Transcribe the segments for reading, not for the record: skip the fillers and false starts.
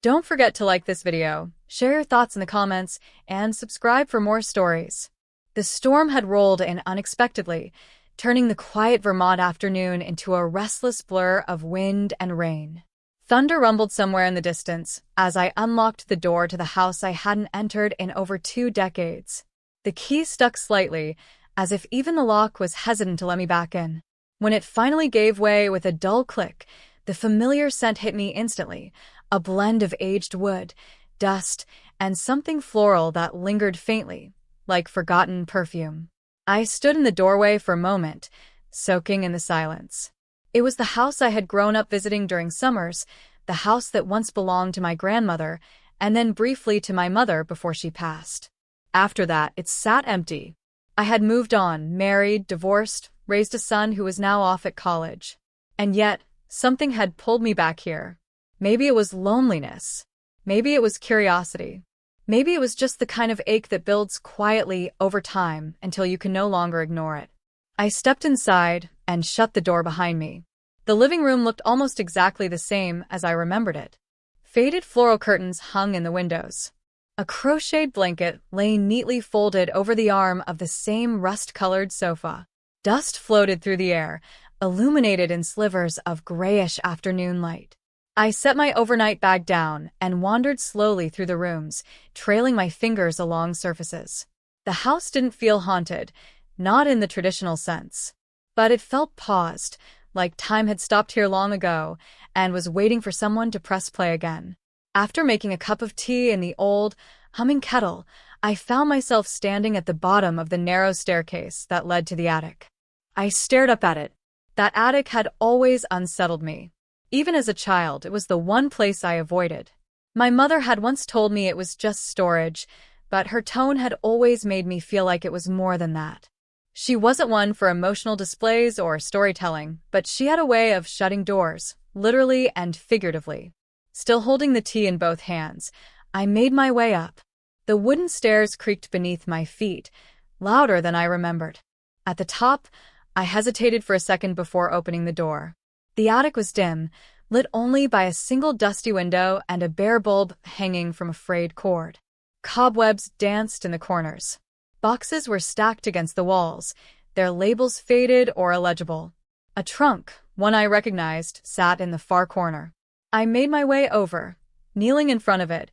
Don't forget to like this video, share your thoughts in the comments, and subscribe for more stories. The storm had rolled in unexpectedly, turning the quiet Vermont afternoon into a restless blur of wind and rain. Thunder rumbled somewhere in the distance as I unlocked the door to the house I hadn't entered in over 2 decades. The key stuck slightly, as if even the lock was hesitant to let me back in. When it finally gave way with a dull click, the familiar scent hit me instantly, a blend of aged wood, dust, and something floral that lingered faintly, like forgotten perfume. I stood in the doorway for a moment, soaking in the silence. It was the house I had grown up visiting during summers, the house that once belonged to my grandmother, and then briefly to my mother before she passed. After that, it sat empty. I had moved on, married, divorced, raised a son who was now off at college. And yet, something had pulled me back here. Maybe it was loneliness. Maybe it was curiosity. Maybe it was just the kind of ache that builds quietly over time until you can no longer ignore it. I stepped inside and shut the door behind me. The living room looked almost exactly the same as I remembered it. Faded floral curtains hung in the windows. A crocheted blanket lay neatly folded over the arm of the same rust-colored sofa. Dust floated through the air, illuminated in slivers of grayish afternoon light. I set my overnight bag down and wandered slowly through the rooms, trailing my fingers along surfaces. The house didn't feel haunted, not in the traditional sense. But it felt paused, like time had stopped here long ago and was waiting for someone to press play again. After making a cup of tea in the old, humming kettle, I found myself standing at the bottom of the narrow staircase that led to the attic. I stared up at it. That attic had always unsettled me. Even as a child, it was the one place I avoided. My mother had once told me it was just storage, but her tone had always made me feel like it was more than that. She wasn't one for emotional displays or storytelling, but she had a way of shutting doors, literally and figuratively. Still holding the tea in both hands, I made my way up. The wooden stairs creaked beneath my feet, louder than I remembered. At the top, I hesitated for a second before opening the door. The attic was dim, lit only by a single dusty window and a bare bulb hanging from a frayed cord. Cobwebs danced in the corners. Boxes were stacked against the walls, their labels faded or illegible. A trunk, one I recognized, sat in the far corner. I made my way over, kneeling in front of it,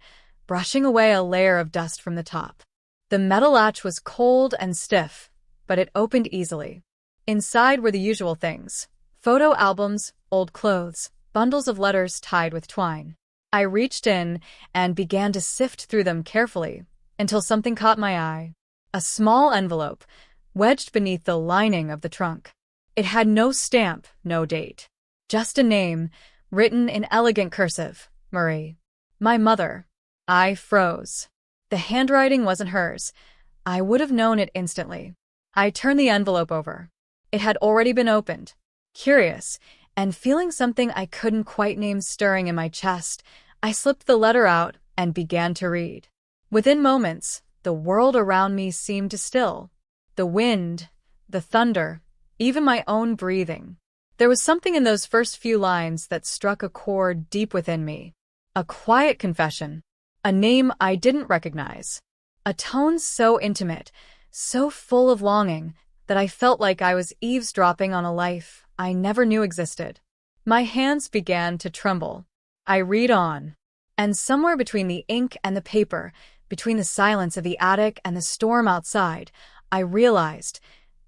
brushing away a layer of dust from the top. The metal latch was cold and stiff, but it opened easily. Inside were the usual things: photo albums, old clothes, bundles of letters tied with twine. I reached in and began to sift through them carefully until something caught my eye. A small envelope, wedged beneath the lining of the trunk. It had no stamp, no date. Just a name, written in elegant cursive: Marie. My mother. I froze. The handwriting wasn't hers. I would have known it instantly. I turned the envelope over. It had already been opened. Curious, and feeling something I couldn't quite name stirring in my chest, I slipped the letter out and began to read. Within moments, the world around me seemed to still. The wind, the thunder, even my own breathing. There was something in those first few lines that struck a chord deep within me. A quiet confession. A name I didn't recognize. A tone so intimate, so full of longing, that I felt like I was eavesdropping on a life I never knew existed. My hands began to tremble. I read on. And somewhere between the ink and the paper, between the silence of the attic and the storm outside, I realized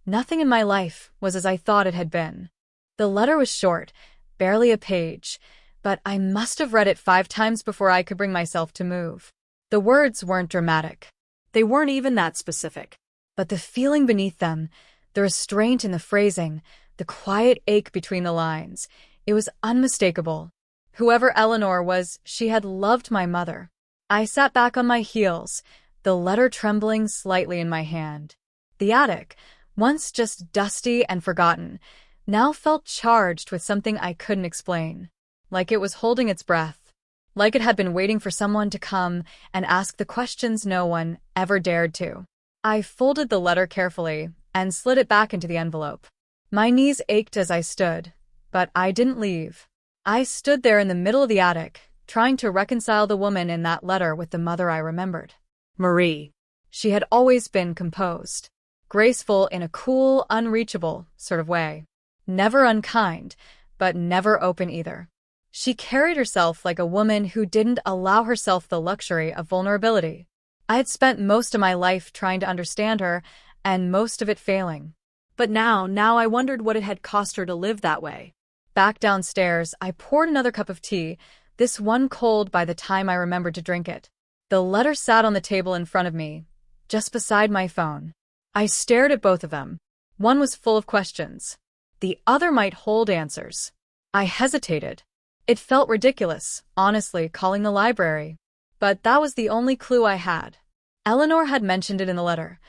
nothing in my life was as I thought it had been. The letter was short, barely a page, but I must have read it 5 times before I could bring myself to move. The words weren't dramatic. They weren't even that specific. But the feeling beneath them, the restraint in the phrasing, the quiet ache between the lines, it was unmistakable. Whoever Eleanor was, she had loved my mother. I sat back on my heels, the letter trembling slightly in my hand. The attic, once just dusty and forgotten, now felt charged with something I couldn't explain. Like it was holding its breath. Like it had been waiting for someone to come and ask the questions no one ever dared to. I folded the letter carefully and slid it back into the envelope. My knees ached as I stood, but I didn't leave. I stood there in the middle of the attic, trying to reconcile the woman in that letter with the mother I remembered. Marie. She had always been composed, graceful in a cool, unreachable sort of way. Never unkind, but never open either. She carried herself like a woman who didn't allow herself the luxury of vulnerability. I had spent most of my life trying to understand her, and most of it failing. But now I wondered what it had cost her to live that way. Back downstairs, I poured another cup of tea, this one cold by the time I remembered to drink it. The letter sat on the table in front of me, just beside my phone. I stared at both of them. One was full of questions. The other might hold answers. I hesitated. It felt ridiculous, honestly, calling the library. But that was the only clue I had. Eleanor had mentioned it in the letter.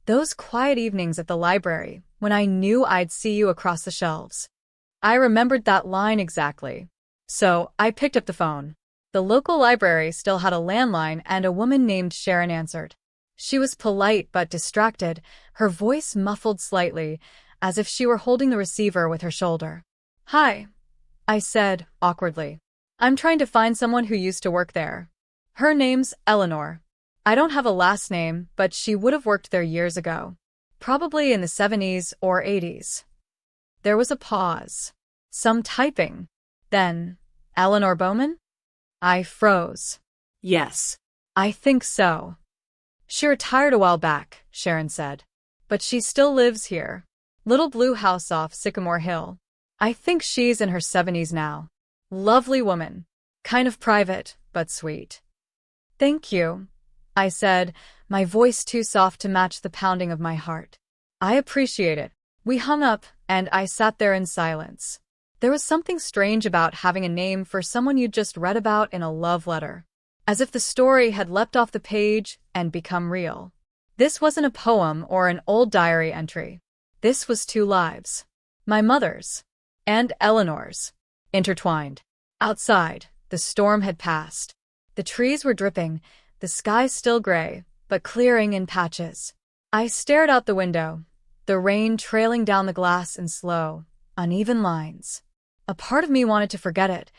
Those quiet evenings at the library, when I knew I'd see you across the shelves. I remembered that line exactly. So, I picked up the phone. The local library still had a landline, and a woman named Sharon answered. She was polite but distracted, her voice muffled slightly, as if she were holding the receiver with her shoulder. "Hi," I said, awkwardly. "I'm trying to find someone who used to work there." "Her name's Eleanor. I don't have a last name, but she would have worked there years ago. Probably in the 70s or 80s. There was a pause. Some typing. Then, "Eleanor Bowman?" I froze. "Yes. I think so." "She retired a while back," Sharon said. "But she still lives here. Little blue house off Sycamore Hill. I think she's in her 70s now. Lovely woman. Kind of private, but sweet." "Thank you," I said, my voice too soft to match the pounding of my heart. "I appreciate it." We hung up, and I sat there in silence. There was something strange about having a name for someone you'd just read about in a love letter. As if the story had leapt off the page and become real. This wasn't a poem or an old diary entry. This was two lives. My mother's. And Eleanor's. Intertwined. Outside, the storm had passed. The trees were dripping, the sky still gray, but clearing in patches. I stared out the window, the rain trailing down the glass in slow, uneven lines. A part of me wanted to forget it,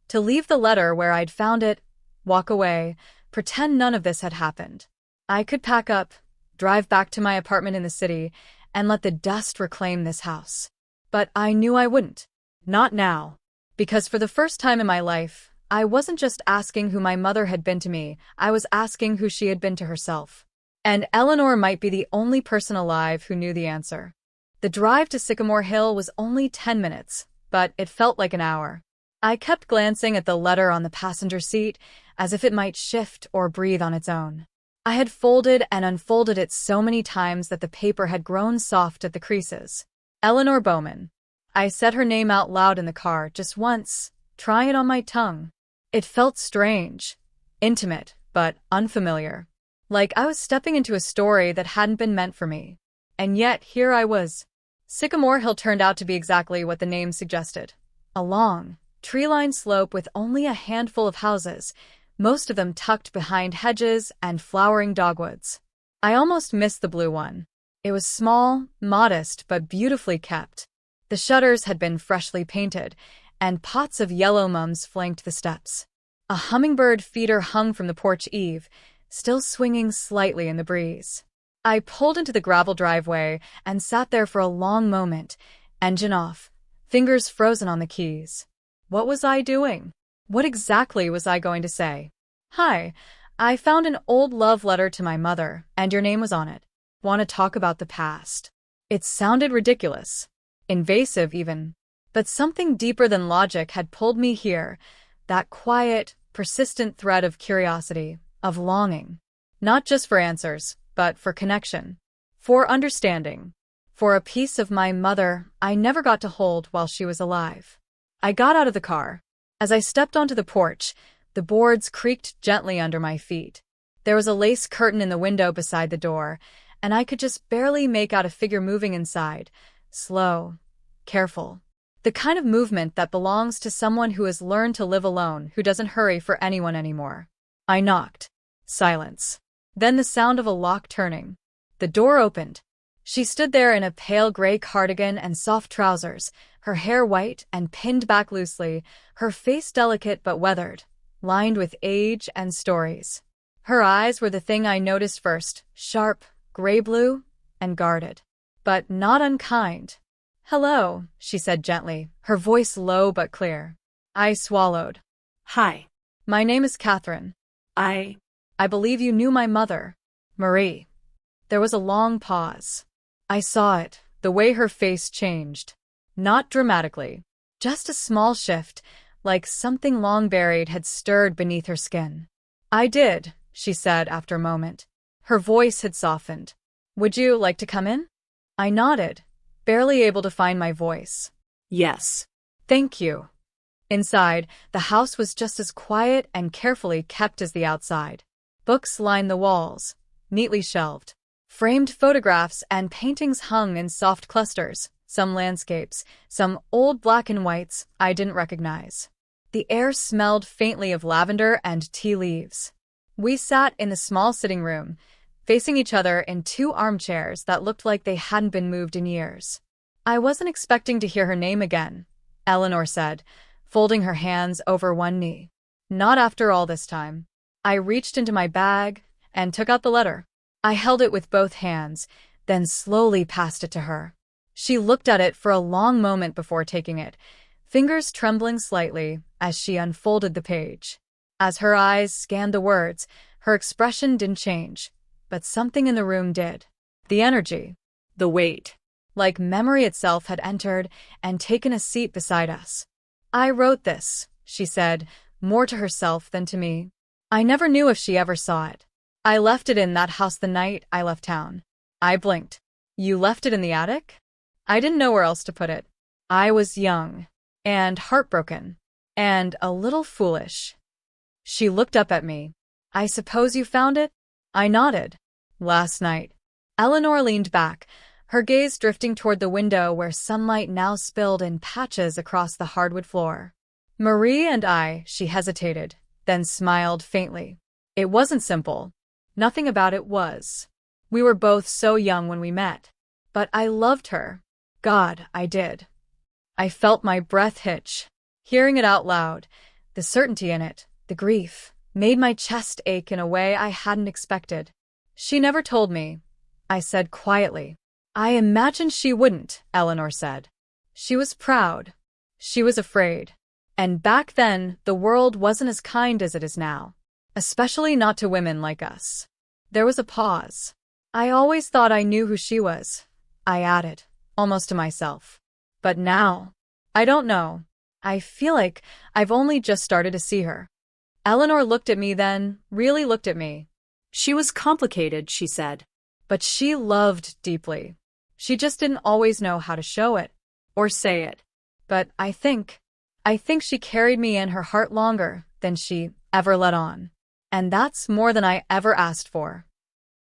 to leave the letter where I'd found it, walk away, pretend none of this had happened. I could pack up, drive back to my apartment in the city, and let the dust reclaim this house. But I knew I wouldn't. Not now. Because for the first time in my life, I wasn't just asking who my mother had been to me, I was asking who she had been to herself. And Eleanor might be the only person alive who knew the answer. The drive to Sycamore Hill was only 10 minutes, but it felt like an hour. I kept glancing at the letter on the passenger seat, as if it might shift or breathe on its own. I had folded and unfolded it so many times that the paper had grown soft at the creases. Eleanor Bowman. I said her name out loud in the car just once, trying it on my tongue. It felt strange, intimate, but unfamiliar. Like I was stepping into a story that hadn't been meant for me. And yet, here I was. Sycamore Hill turned out to be exactly what the name suggested. A long, tree-lined slope with only a handful of houses, most of them tucked behind hedges and flowering dogwoods. I almost missed the blue one. It was small, modest, but beautifully kept. The shutters had been freshly painted, and pots of yellow mums flanked the steps. A hummingbird feeder hung from the porch eave, still swinging slightly in the breeze. I pulled into the gravel driveway and sat there for a long moment, engine off, fingers frozen on the keys. What was I doing? What exactly was I going to say? "Hi, I found an old love letter to my mother, and your name was on it. Want to talk about the past?" It sounded ridiculous. Invasive, even. But something deeper than logic had pulled me here, that quiet, persistent thread of curiosity, of longing. Not just for answers, but for connection. For understanding. For a piece of my mother I never got to hold while she was alive. I got out of the car. As I stepped onto the porch, the boards creaked gently under my feet. There was a lace curtain in the window beside the door, and I could just barely make out a figure moving inside, slow, careful. The kind of movement that belongs to someone who has learned to live alone, who doesn't hurry for anyone anymore. I knocked. Silence. Then the sound of a lock turning. The door opened. She stood there in a pale gray cardigan and soft trousers, her hair white and pinned back loosely, her face delicate but weathered, lined with age and stories. Her eyes were the thing I noticed first, sharp, gray-blue, and guarded. But not unkind. "Hello," she said gently, her voice low but clear. I swallowed. "Hi. "My name is Catherine. I believe you knew my mother, Marie." There was a long pause. I saw it, the way her face changed. Not dramatically. Just a small shift, like something long buried had stirred beneath her skin. "I did," she said after a moment. Her voice had softened. "Would you like to come in?" I nodded, barely able to find my voice. Yes. "Thank you." Inside, the house was just as quiet and carefully kept as the outside. Books lined the walls, neatly shelved. Framed photographs and paintings hung in soft clusters, some landscapes, some old black and whites I didn't recognize. The air smelled faintly of lavender and tea leaves. We sat in the small sitting room, facing each other in two armchairs that looked like they hadn't been moved in years. "I wasn't expecting to hear her name again," Eleanor said, folding her hands over one knee. "Not after all this time." I reached into my bag and took out the letter. I held it with both hands, then slowly passed it to her. She looked at it for a long moment before taking it, fingers trembling slightly as she unfolded the page. As her eyes scanned the words, her expression didn't change, but something in the room did. The energy, The weight. like memory itself had entered and taken a seat beside us. "I wrote this," she said, more to herself than to me. I never knew if she ever saw it. "I left it in that house the night I left town." I blinked. "You left it in the attic?" I didn't know where else to put it. I was young, and heartbroken, and a little foolish. She looked up at me. "I suppose you found it?" I nodded. "Last night." Eleanor leaned back, her gaze drifting toward the window where sunlight now spilled in patches across the hardwood floor. "Marie and I," she hesitated, then smiled faintly. "It wasn't simple. Nothing about it was. We were both so young when we met. But I loved her. God, I did." I felt my breath hitch. Hearing it out loud, the certainty in it, the grief, made my chest ache in a way I hadn't expected. "She never told me," I said quietly. "I imagined she wouldn't," Eleanor said. "She was proud. She was afraid. And back then, the world wasn't as kind as it is now. Especially not to women like us." There was a pause. "I always thought I knew who she was," I added, almost to myself. "But now, I don't know. I feel like I've only just started to see her." Eleanor looked at me then, really looked at me. "She was complicated," she said. "But she loved deeply. She just didn't always know how to show it, or say it. But I think she carried me in her heart longer than she ever let on. And that's more than I ever asked for."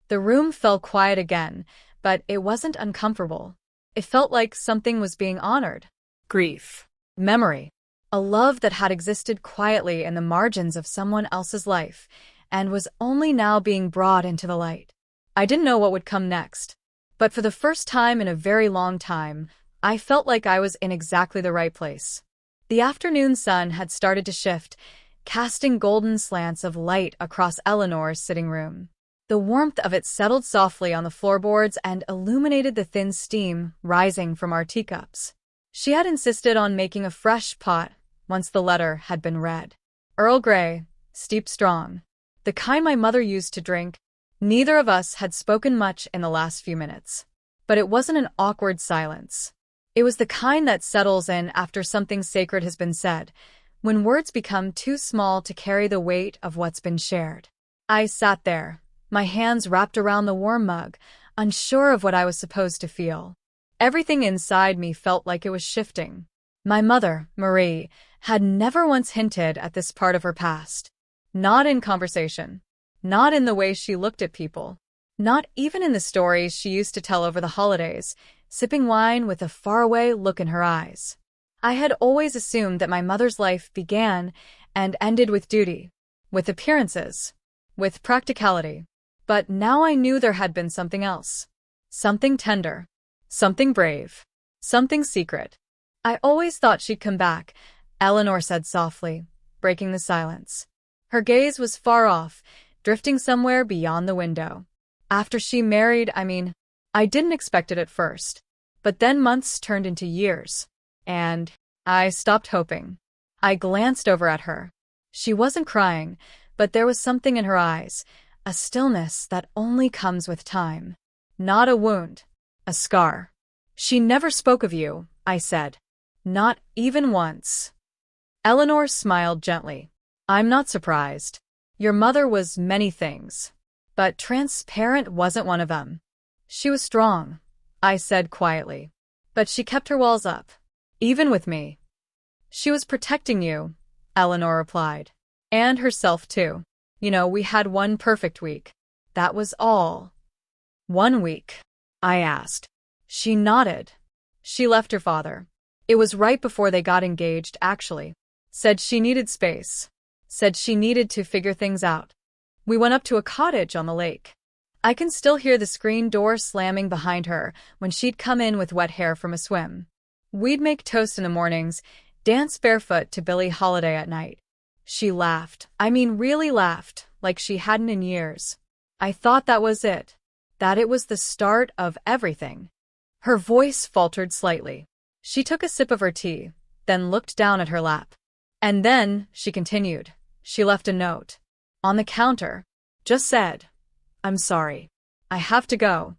The room fell quiet again, but it wasn't uncomfortable. It felt like something was being honored. Grief. Memory. A love that had existed quietly in the margins of someone else's life, and was only now being brought into the light. I didn't know what would come next. But for the first time in a very long time, I felt like I was in exactly the right place. The afternoon sun had started to shift, casting golden slants of light across Eleanor's sitting room. The warmth of it settled softly on the floorboards and illuminated the thin steam rising from our teacups. She had insisted on making a fresh pot once the letter had been read. Earl Grey, steeped strong. The kind my mother used to drink. Neither of us had spoken much in the last few minutes. But it wasn't an awkward silence. It was the kind that settles in after something sacred has been said, when words become too small to carry the weight of what's been shared. I sat there, my hands wrapped around the warm mug, unsure of what I was supposed to feel. Everything inside me felt like it was shifting. My mother, Marie, had never once hinted at this part of her past. Not in conversation. Not in the way she looked at people. Not even in the stories she used to tell over the holidays, sipping wine with a faraway look in her eyes. I had always assumed that my mother's life began and ended with duty, with appearances, with practicality. But now I knew there had been something else. Something tender. Something brave. Something secret. "I always thought she'd come back," Eleanor said softly, breaking the silence. Her gaze was far off, drifting somewhere beyond the window. After she married, I didn't expect it at first. But then months turned into years. And I stopped hoping. I glanced over at her. She wasn't crying, but there was something in her eyes, a stillness that only comes with time. Not a wound, a scar. She never spoke of you, I said. Not even once. Eleanor smiled gently. I'm not surprised. Your mother was many things. But transparent wasn't one of them. She was strong, I said quietly. But she kept her walls up. Even with me. She was protecting you, Eleanor replied. And herself too. We had one perfect week. That was all. 1 week? I asked. She nodded. She left her father. It was right before they got engaged, actually. Said she needed space. Said she needed to figure things out. We went up to a cottage on the lake. I can still hear the screen door slamming behind her when she'd come in with wet hair from a swim. We'd make toast in the mornings, dance barefoot to Billie Holiday at night. She laughed. Really laughed, like she hadn't in years. I thought that was it. That it was the start of everything. Her voice faltered slightly. She took a sip of her tea, then looked down at her lap. And then, she continued, she left a note. On the counter. Just said, I'm sorry. I have to go.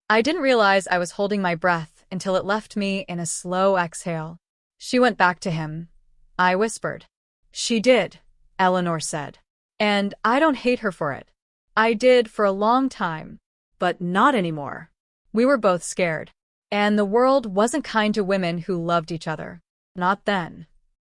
I didn't realize I was holding my breath until it left me in a slow exhale. She went back to him. I whispered. She did, Eleanor said. And I don't hate her for it. I did for a long time. But not anymore. We were both scared. And the world wasn't kind to women who loved each other. Not then.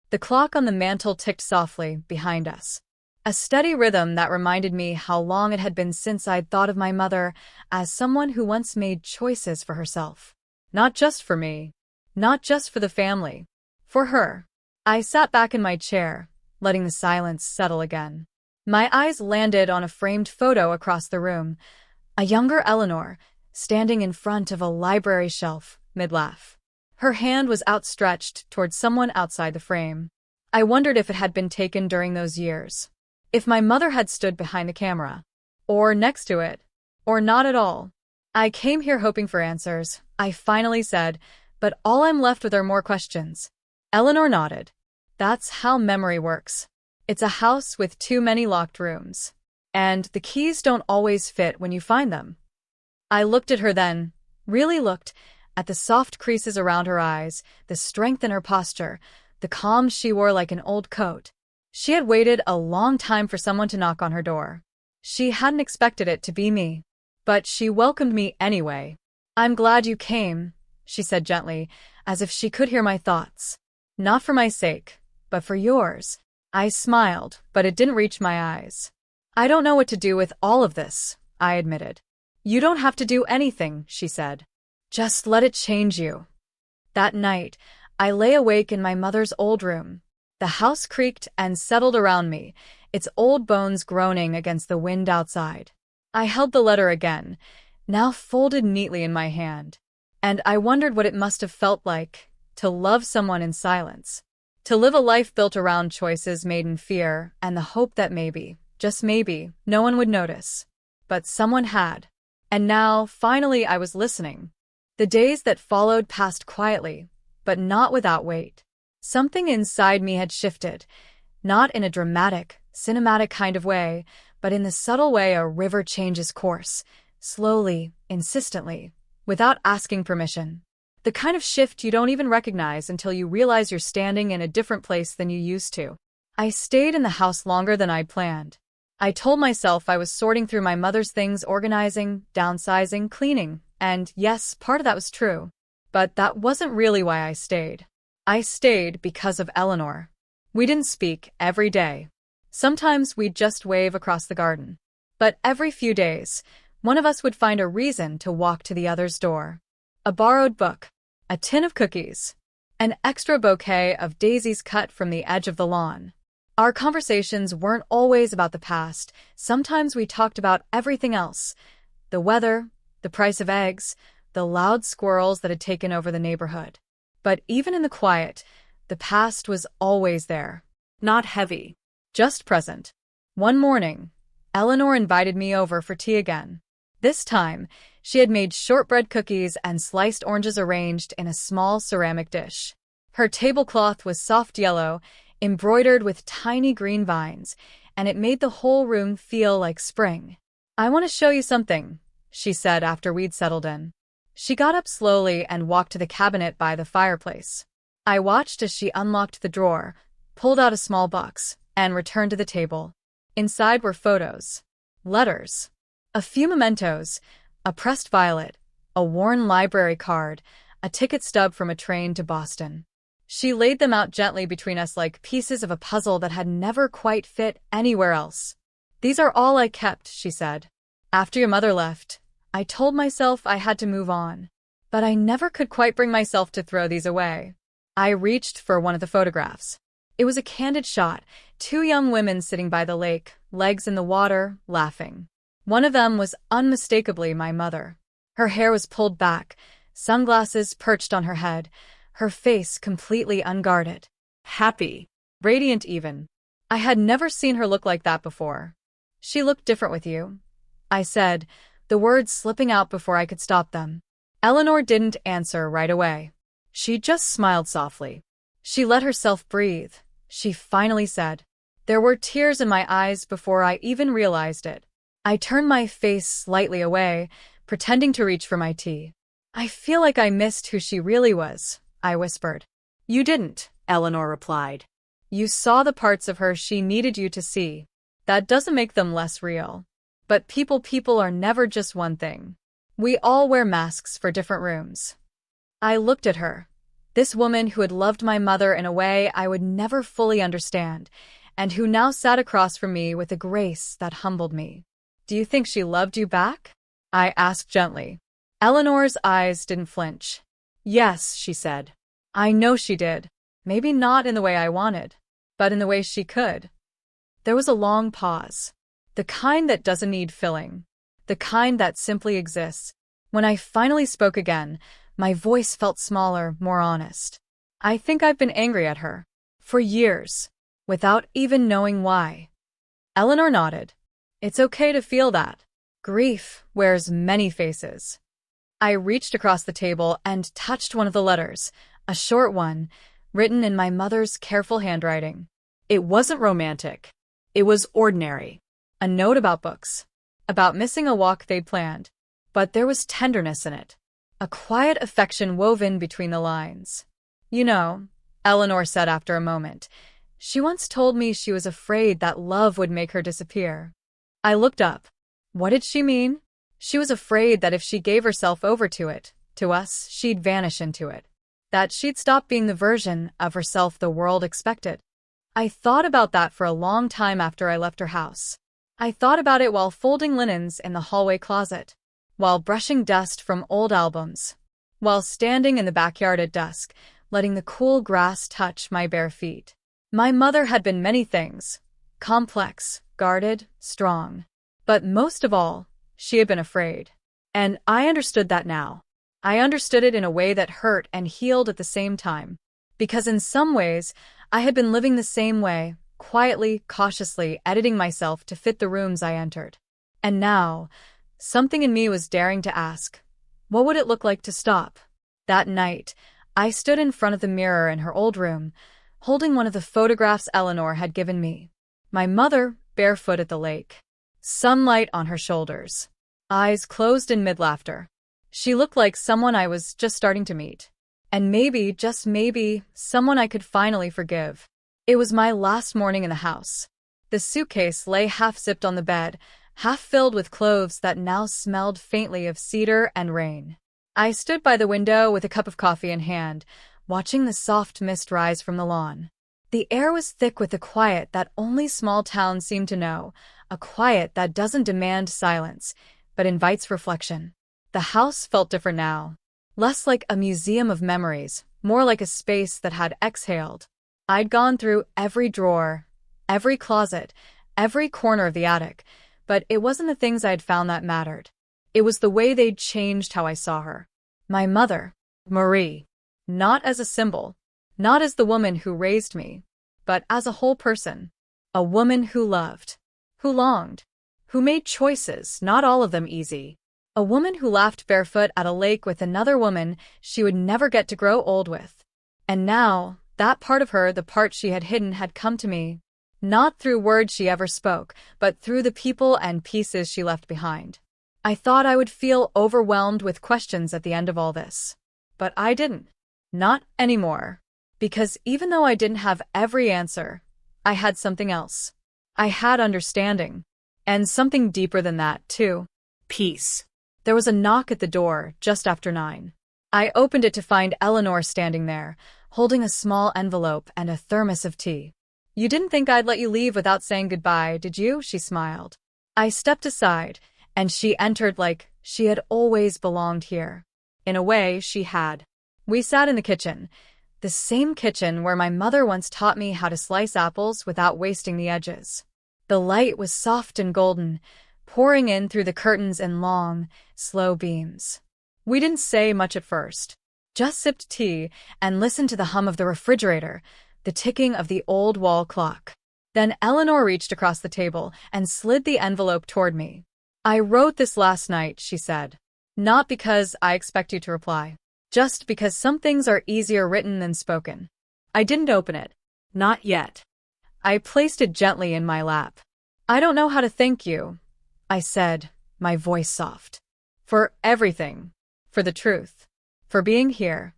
The clock on the mantel ticked softly behind us. A steady rhythm that reminded me how long it had been since I'd thought of my mother as someone who once made choices for herself. Not just for me. Not just for the family. For her. I sat back in my chair, letting the silence settle again. My eyes landed on a framed photo across the room. A younger Eleanor, standing in front of a library shelf, mid-laugh. Her hand was outstretched towards someone outside the frame. I wondered if it had been taken during those years. If my mother had stood behind the camera. Or next to it. Or not at all. I came here hoping for answers, I finally said, but all I'm left with are more questions. Eleanor nodded. That's how memory works. It's a house with too many locked rooms. And the keys don't always fit when you find them. I looked at her then, really looked, at the soft creases around her eyes, the strength in her posture, the calm she wore like an old coat. She had waited a long time for someone to knock on her door. She hadn't expected it to be me. But she welcomed me anyway. I'm glad you came, she said gently, as if she could hear my thoughts. Not for my sake, but for yours. I smiled, but it didn't reach my eyes. I don't know what to do with all of this, I admitted. You don't have to do anything, she said. Just let it change you. That night, I lay awake in my mother's old room. The house creaked and settled around me, its old bones groaning against the wind outside. I held the letter again, now folded neatly in my hand. And I wondered what it must have felt like to love someone in silence. To live a life built around choices made in fear and the hope that maybe, just maybe, no one would notice. But someone had. And now, finally, I was listening. The days that followed passed quietly, but not without weight. Something inside me had shifted, not in a dramatic, cinematic kind of way, but in the subtle way a river changes course, slowly, insistently, without asking permission. The kind of shift you don't even recognize until you realize you're standing in a different place than you used to. I stayed in the house longer than I'd planned. I told myself I was sorting through my mother's things, organizing, downsizing, cleaning, and yes, part of that was true. But that wasn't really why I stayed. I stayed because of Eleanor. We didn't speak every day. Sometimes we'd just wave across the garden. But every few days, one of us would find a reason to walk to the other's door. A borrowed book, a tin of cookies, an extra bouquet of daisies cut from the edge of the lawn. Our conversations weren't always about the past. Sometimes we talked about everything else. The weather, the price of eggs, the loud squirrels that had taken over the neighborhood. But even in the quiet, the past was always there. Not heavy, just present. One morning, Eleanor invited me over for tea again. This time, she had made shortbread cookies and sliced oranges arranged in a small ceramic dish. Her tablecloth was soft yellow, embroidered with tiny green vines, and it made the whole room feel like spring. "I want to show you something," she said after we'd settled in. She got up slowly and walked to the cabinet by the fireplace. I watched as she unlocked the drawer, pulled out a small box, and returned to the table. Inside were photos, letters, a few mementos, a pressed violet, a worn library card, a ticket stub from a train to Boston. She laid them out gently between us like pieces of a puzzle that had never quite fit anywhere else. "These are all I kept," she said. "After your mother left, I told myself I had to move on. But I never could quite bring myself to throw these away." I reached for one of the photographs. It was a candid shot, two young women sitting by the lake, legs in the water, laughing. One of them was unmistakably my mother. Her hair was pulled back, sunglasses perched on her head, her face completely unguarded. Happy, radiant even. I had never seen her look like that before. "She looked different with you," I said, the words slipping out before I could stop them. Eleanor didn't answer right away. She just smiled softly. She let herself breathe. She finally said. There were tears in my eyes before I even realized it. I turned my face slightly away, pretending to reach for my tea. "I feel like I missed who she really was," I whispered. "You didn't," Eleanor replied. "You saw the parts of her she needed you to see. That doesn't make them less real. But people are never just one thing. We all wear masks for different rooms." I looked at her, this woman who had loved my mother in a way I would never fully understand, and who now sat across from me with a grace that humbled me. "Do you think she loved you back?" I asked gently. Eleanor's eyes didn't flinch. "Yes," she said. "I know she did. Maybe not in the way I wanted, but in the way she could." There was a long pause. The kind that doesn't need filling. The kind that simply exists. When I finally spoke again, my voice felt smaller, more honest. "I think I've been angry at her. For years. Without even knowing why." Eleanor nodded. "It's okay to feel that. Grief wears many faces." I reached across the table and touched one of the letters, a short one, written in my mother's careful handwriting. It wasn't romantic. It was ordinary. A note about books. About missing a walk they'd planned. But there was tenderness in it. A quiet affection woven between the lines. "You know," Eleanor said after a moment, "she once told me she was afraid that love would make her disappear." I looked up. What did she mean? She was afraid that if she gave herself over to it, to us, she'd vanish into it. That she'd stop being the version of herself the world expected. I thought about that for a long time after I left her house. I thought about it while folding linens in the hallway closet, while brushing dust from old albums, while standing in the backyard at dusk, letting the cool grass touch my bare feet. My mother had been many things, complex, guarded, strong. But most of all, she had been afraid. And I understood that now. I understood it in a way that hurt and healed at the same time. Because in some ways, I had been living the same way, quietly, cautiously, editing myself to fit the rooms I entered. And now, something in me was daring to ask, what would it look like to stop? That night, I stood in front of the mirror in her old room, holding one of the photographs Eleanor had given me. My mother, barefoot at the lake. Sunlight on her shoulders. Eyes closed in mid-laughter. She looked like someone I was just starting to meet. And maybe, just maybe, someone I could finally forgive. It was my last morning in the house. The suitcase lay half-zipped on the bed, half filled with clothes that now smelled faintly of cedar and rain. I stood by the window with a cup of coffee in hand, watching the soft mist rise from the lawn. The air was thick with the quiet that only small towns seem to know, a quiet that doesn't demand silence, but invites reflection. The house felt different now. Less like a museum of memories, more like a space that had exhaled. I'd gone through every drawer, every closet, every corner of the attic, but it wasn't the things I'd found that mattered. It was the way they'd changed how I saw her. My mother, Marie. Not as a symbol, not as the woman who raised me, but as a whole person. A woman who loved. who longed, who made choices, not all of them easy. A woman who laughed barefoot at a lake with another woman she would never get to grow old with. And now, that part of her, the part she had hidden, had come to me. Not through words she ever spoke, but through the people and pieces she left behind. I thought I would feel overwhelmed with questions at the end of all this. But I didn't. Not anymore. Because even though I didn't have every answer, I had something else. I had understanding. And something deeper than that, too. Peace. There was a knock at the door just after 9. I opened it to find Eleanor standing there, holding a small envelope and a thermos of tea. "You didn't think I'd let you leave without saying goodbye, did you?" she smiled. I stepped aside, and she entered like she had always belonged here. In a way, she had. We sat in the kitchen, the same kitchen where my mother once taught me how to slice apples without wasting the edges. The light was soft and golden, pouring in through the curtains in long, slow beams. We didn't say much at first, just sipped tea and listened to the hum of the refrigerator, the ticking of the old wall clock. Then Eleanor reached across the table and slid the envelope toward me. "I wrote this last night," she said. "Not because I expect you to reply. Just because some things are easier written than spoken." I didn't open it. Not yet. I placed it gently in my lap. "I don't know how to thank you," I said, my voice soft. "For everything. For the truth. For being here."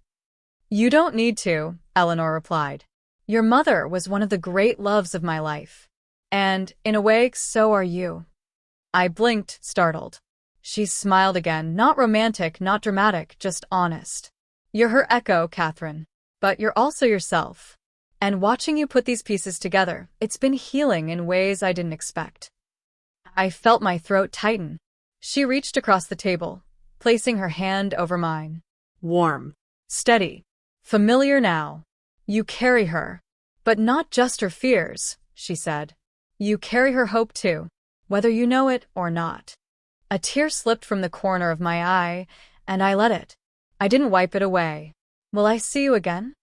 "You don't need to," Eleanor replied. "Your mother was one of the great loves of my life. And, in a way, so are you." I blinked, startled. She smiled again, not romantic, not dramatic, just honest. "You're her echo, Catherine. But you're also yourself. And watching you put these pieces together, it's been healing in ways I didn't expect." I felt my throat tighten. She reached across the table, placing her hand over mine. Warm. "Steady. Familiar now. You carry her. But not just her fears," she said. "You carry her hope too, whether you know it or not." A tear slipped from the corner of my eye, and I let it. I didn't wipe it away. "Will I see you again?"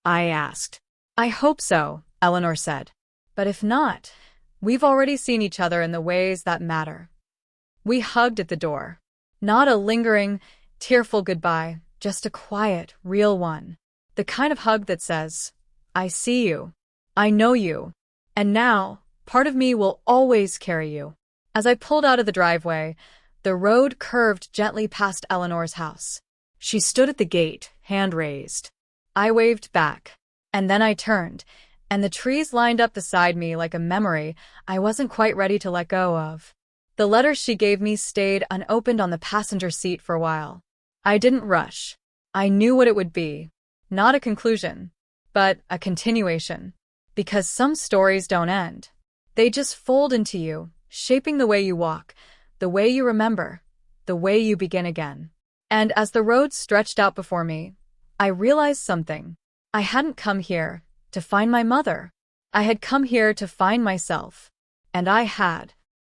I asked. "I hope so," Eleanor said. "But if not, we've already seen each other in the ways that matter." We hugged at the door. Not a lingering, tearful goodbye, just a quiet, real one. The kind of hug that says, "I see you. I know you. And now, part of me will always carry you." As I pulled out of the driveway, the road curved gently past Eleanor's house. She stood at the gate, hand raised. I waved back. And then I turned, and the trees lined up beside me like a memory I wasn't quite ready to let go of. The letter she gave me stayed unopened on the passenger seat for a while. I didn't rush. I knew what it would be. Not a conclusion, but a continuation. Because some stories don't end. They just fold into you, shaping the way you walk, the way you remember, the way you begin again. And as the road stretched out before me, I realized something. I hadn't come here to find my mother. I had come here to find myself. And I had.